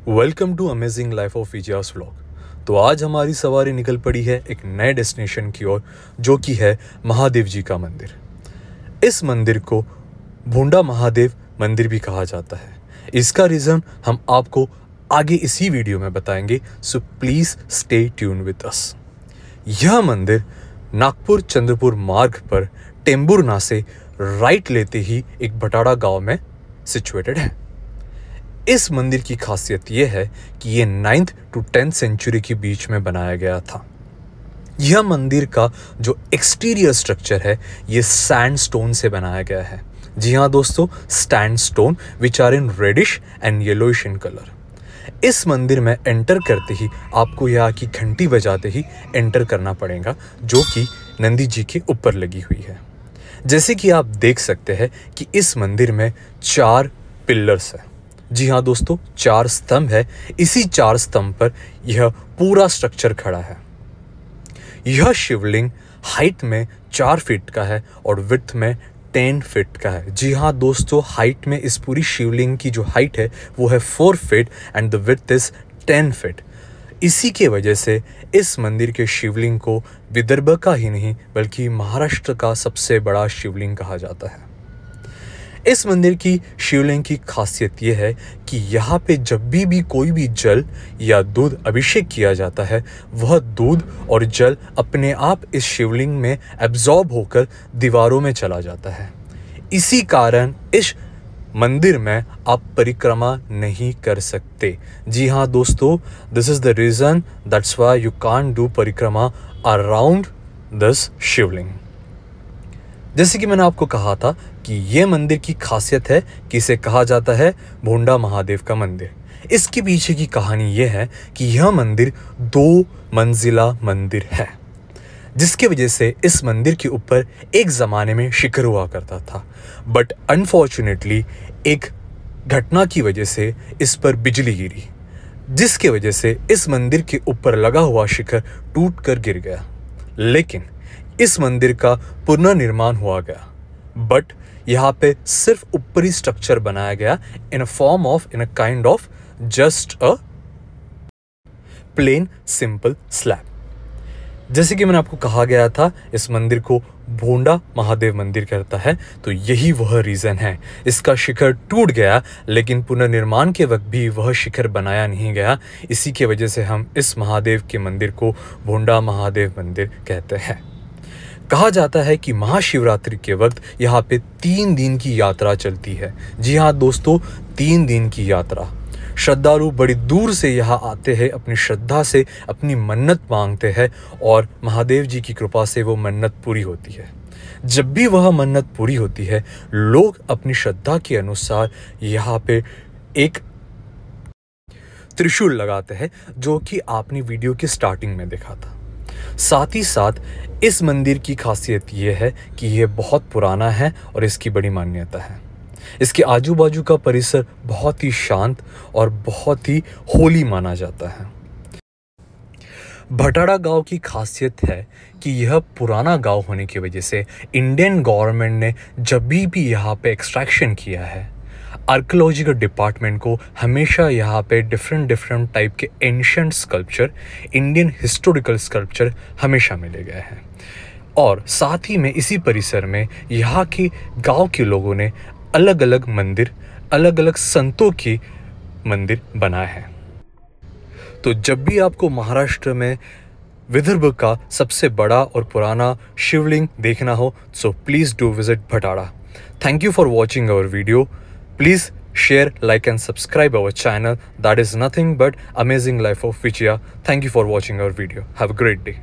Welcome to amazing life of Vijaya's vlog. तो आज हमारी सवारी निकल पड़ी है एक नए डेस्टिनेशन की ओर, जो कि है महादेव जी का मंदिर। इस मंदिर को भोंडा महादेव मंदिर भी कहा जाता है। इसका रीज़न हम आपको आगे इसी वीडियो में बताएंगे, so please stay tune with us. यह मंदिर नागपुर चंद्रपुर मार्ग पर टेम्बुरना से राइट लेते ही एक भटाड़ा गांव में सिचुएटेड है। इस मंदिर की खासियत यह है कि यह 9th to 10th सेंचुरी के बीच में बनाया गया था। यह मंदिर का जो एक्सटीरियर स्ट्रक्चर है ये सैंडस्टोन से बनाया गया है। जी हाँ दोस्तों, sandstone which are in reddish and yellowish in colour. इस मंदिर में एंटर करते ही आपको यहाँ की घंटी बजाते ही एंटर करना पड़ेगा, जो कि नंदी जी के ऊपर लगी हुई है। जैसे कि आप देख सकते हैं कि इस मंदिर में 4 पिलर्स है। जी हाँ दोस्तों, 4 स्तंभ है। इसी 4 स्तंभ पर यह पूरा स्ट्रक्चर खड़ा है। यह शिवलिंग हाइट में 4 फीट का है और विड्थ में 10 फीट का है। जी हाँ दोस्तों, हाइट में इस पूरी शिवलिंग की जो हाइट है वो है 4 feet and the width is 10 feet. इसी के वजह से इस मंदिर के शिवलिंग को विदर्भ का ही नहीं बल्कि महाराष्ट्र का सबसे बड़ा शिवलिंग कहा जाता है। इस मंदिर की शिवलिंग की खासियत यह है कि यहाँ पे जब भी कोई भी जल या दूध अभिषेक किया जाता है, वह दूध और जल अपने आप इस शिवलिंग में एब्जॉर्ब होकर दीवारों में चला जाता है। इसी कारण इस मंदिर में आप परिक्रमा नहीं कर सकते। जी हाँ दोस्तों, this is the reason that's why you can't do परिक्रमा अराउंड दिस शिवलिंग। जैसे कि मैंने आपको कहा था कि ये मंदिर की खासियत है कि इसे कहा जाता है भोंडा महादेव का मंदिर। इसके पीछे की कहानी यह है कि यह मंदिर 2 मंजिला मंदिर है, जिसके वजह से इस मंदिर के ऊपर एक ज़माने में शिखर हुआ करता था। बट अनफॉर्चुनेटली एक घटना की वजह से इस पर बिजली गिरी, जिसके वजह से इस मंदिर के ऊपर लगा हुआ शिखर टूट कर गिर गया। लेकिन इस मंदिर का पुनर्निर्माण हुआ गया, बट यहाँ पे सिर्फ ऊपरी स्ट्रक्चर बनाया गया in a kind of just a plain simple slab. जैसे कि मैंने आपको कहा गया था, इस मंदिर को भोंडा महादेव मंदिर कहता है, तो यही वह रीज़न है। इसका शिखर टूट गया, लेकिन पुनर्निर्माण के वक्त भी वह शिखर बनाया नहीं गया। इसी के वजह से हम इस महादेव के मंदिर को भोंडा महादेव मंदिर कहते हैं। कहा जाता है कि महाशिवरात्रि के वक्त यहाँ पे 3 दिन की यात्रा चलती है। जी हाँ दोस्तों, 3 दिन की यात्रा। श्रद्धालु बड़ी दूर से यहाँ आते हैं, अपनी श्रद्धा से अपनी मन्नत मांगते हैं और महादेव जी की कृपा से वो मन्नत पूरी होती है। जब भी वह मन्नत पूरी होती है, लोग अपनी श्रद्धा के अनुसार यहाँ पे एक त्रिशूल लगाते हैं, जो कि आपने वीडियो की स्टार्टिंग में देखा था। साथ ही साथ इस मंदिर की खासियत ये है कि यह बहुत पुराना है और इसकी बड़ी मान्यता है। इसके आजू बाजू का परिसर बहुत ही शांत और बहुत ही होली माना जाता है। भटाड़ा गांव की खासियत है कि यह पुराना गांव होने की वजह से इंडियन गवर्नमेंट ने जब भी यहाँ पे एक्सट्रैक्शन किया है, आर्कियोलॉजिकल डिपार्टमेंट को हमेशा यहाँ पे डिफरेंट टाइप के ancient sculpture, Indian historical sculpture हमेशा मिले गए हैं। और साथ ही में इसी परिसर में यहाँ के गांव के लोगों ने अलग अलग मंदिर, अलग अलग संतों की मंदिर बनाए हैं। तो जब भी आपको महाराष्ट्र में विदर्भ का सबसे बड़ा और पुराना शिवलिंग देखना हो, so please do visit Bhatada. Thank you for watching our video. Please share, like and subscribe our channel. That is nothing but Amazing Life of Vijaya. Thank you for watching our video. Have a great day.